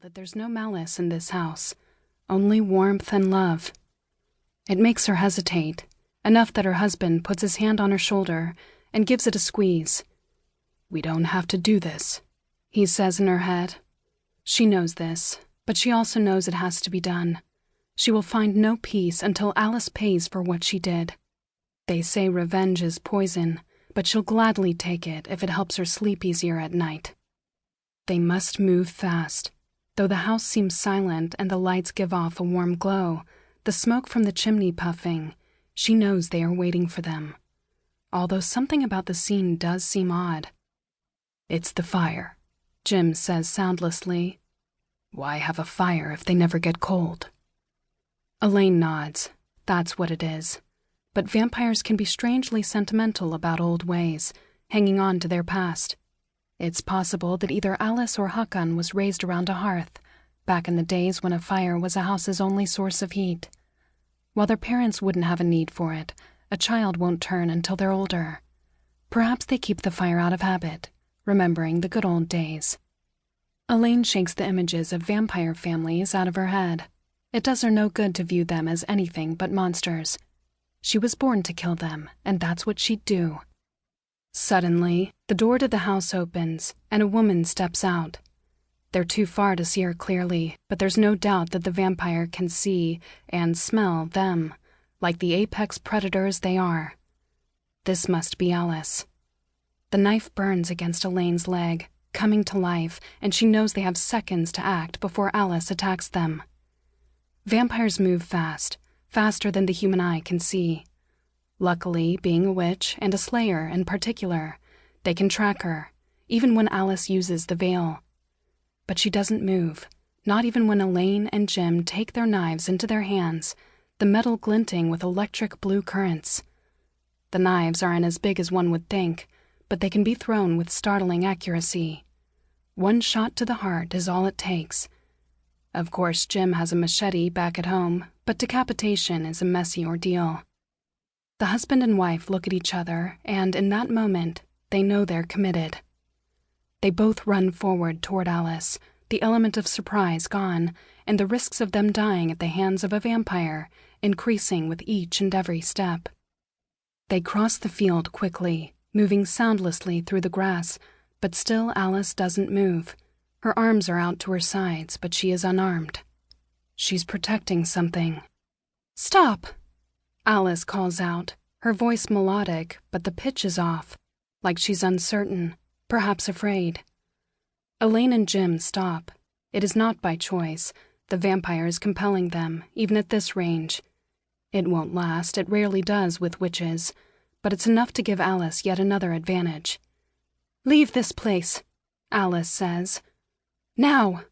that there's no malice in this house, only warmth and love. It makes her hesitate, enough that her husband puts his hand on her shoulder and gives it a squeeze. "We don't have to do this," he says in her head. She knows this, but she also knows it has to be done. She will find no peace until Alice pays for what she did. They say revenge is poison, but she'll gladly take it if it helps her sleep easier at night. They must move fast. Though the house seems silent and the lights give off a warm glow, the smoke from the chimney puffing, she knows they are waiting for them. Although something about the scene does seem odd. "It's the fire," Jim says soundlessly. "Why have a fire if they never get cold?" Elaine nods. That's what it is. But vampires can be strangely sentimental about old ways, hanging on to their past. It's possible that either Alice or Hakan was raised around a hearth, back in the days when a fire was a house's only source of heat. While their parents wouldn't have a need for it, a child won't turn until they're older. Perhaps they keep the fire out of habit, remembering the good old days. Elaine shakes the images of vampire families out of her head. It does her no good to view them as anything but monsters. She was born to kill them, and that's what she'd do. Suddenly, the door to the house opens, and a woman steps out. They're too far to see her clearly, but there's no doubt that the vampire can see and smell them, like the apex predators they are. This must be Alice. The knife burns against Elaine's leg, coming to life, and she knows they have seconds to act before Alice attacks them. Vampires move fast, faster than the human eye can see. Luckily, being a witch, and a slayer in particular, they can track her, even when Alice uses the veil. But she doesn't move, not even when Elaine and Jim take their knives into their hands, the metal glinting with electric blue currents. The knives aren't as big as one would think, but they can be thrown with startling accuracy. One shot to the heart is all it takes. Of course, Jim has a machete back at home, but decapitation is a messy ordeal. The husband and wife look at each other, and in that moment, they know they're committed. They both run forward toward Alice, the element of surprise gone, and the risks of them dying at the hands of a vampire increasing with each and every step. They cross the field quickly, moving soundlessly through the grass, but still Alice doesn't move. Her arms are out to her sides, but she is unarmed. She's protecting something. "Stop!" Alice calls out, her voice melodic, but the pitch is off, like she's uncertain, perhaps afraid. Elaine and Jim stop. It is not by choice. The vampire is compelling them, even at this range. It won't last, it rarely does with witches, but it's enough to give Alice yet another advantage. "Leave this place," Alice says. "Now!"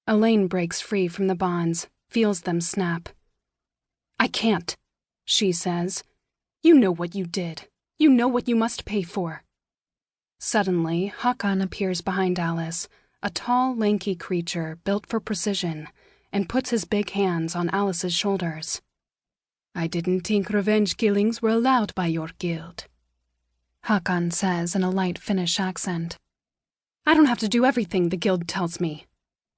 Elaine breaks free from the bonds, feels them snap. "I can't," she says. "You know what you did. You know what you must pay for." Suddenly, Hakan appears behind Alice, a tall, lanky creature built for precision, and puts his big hands on Alice's shoulders. "I didn't think revenge killings were allowed by your guild," Hakan says in a light Finnish accent. "I don't have to do everything the guild tells me,"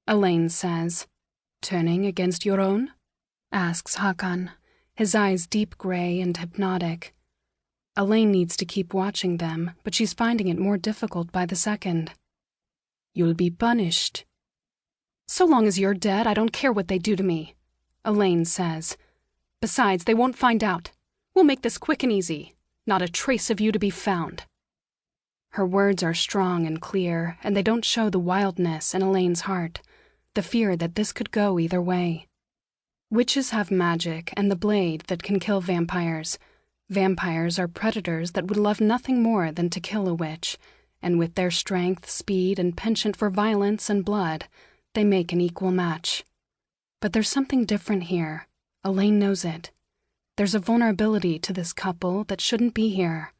Elaine says. "Turning against your own?" asks Hakan, his eyes deep gray and hypnotic. Elaine needs to keep watching them, but she's finding it more difficult by the second. "You'll be punished." "So long as you're dead, I don't care what they do to me," Elaine says. "Besides, they won't find out. We'll make this quick and easy. Not a trace of you to be found." Her words are strong and clear, and they don't show the wildness in Elaine's heart, the fear that this could go either way. Witches have magic and the blade that can kill vampires. Vampires are predators that would love nothing more than to kill a witch, and with their strength, speed, and penchant for violence and blood, they make an equal match. But there's something different here. Elaine knows it. There's a vulnerability to this couple that shouldn't be here.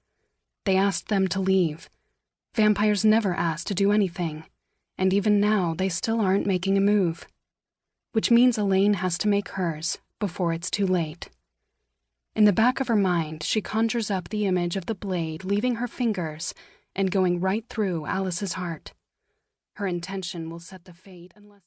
They asked them to leave. Vampires never ask to do anything, and even now they still aren't making a move. Which means Elaine has to make hers before it's too late. In the back of her mind, she conjures up the image of the blade leaving her fingers and going right through Alice's heart. Her intention will set the fate unless...